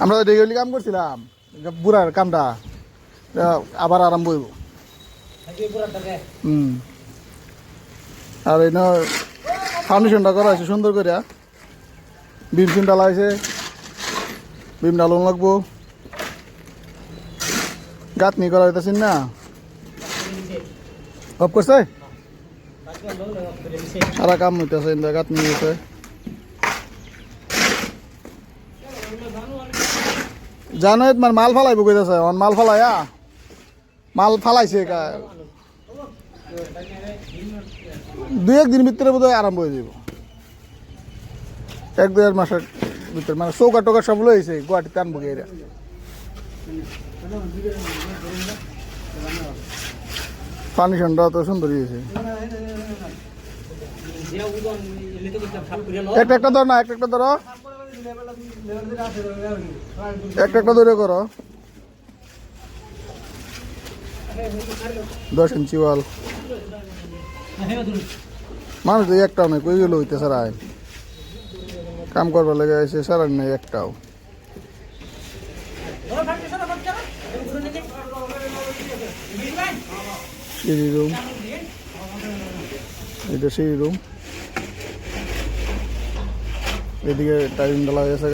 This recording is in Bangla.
আমরা ডেইলি কাম করছিলাম বুড়ার কামটা আবার আরম্ভ হইব। আর এই ফাউন্ডেশনটা করা হয়েছে সুন্দর করে, বিম সিম ডালা হয়েছে, বিম ডালন লাগবো, গাঁথনি করা হইতেছি না অফ করছে, সারা কাম হইতেছে গাঁথনি হইতেছে। জানো মানে মাল ফালাইব কইতেছে, মাল ফালাইয়া মাল ফালাইছে দুই একদিন ভিতরে বোধ হয় আরম্ভ হয়ে যাব, 1-2 মাসের ভিতরে। মানে চৌকা টোকা সব লইছে গুয়াহাটিতে আনবো গিয়ে। ফার্নিশনটা তো সুন্দর হয়েছে। একটা ধর না, একটা ধরো, একটা ধরে করো। 10 ইঞ্চি ওয়াল মানুষ তো একটাও নেই, কই গেল হইতে সারা কাম করবার লেগে আছে, সারা নেই একটাও। সিঁড়ি রুম, এটা সিঁড়ি রুম, এদিকে টাইম ডালা হয়েছে।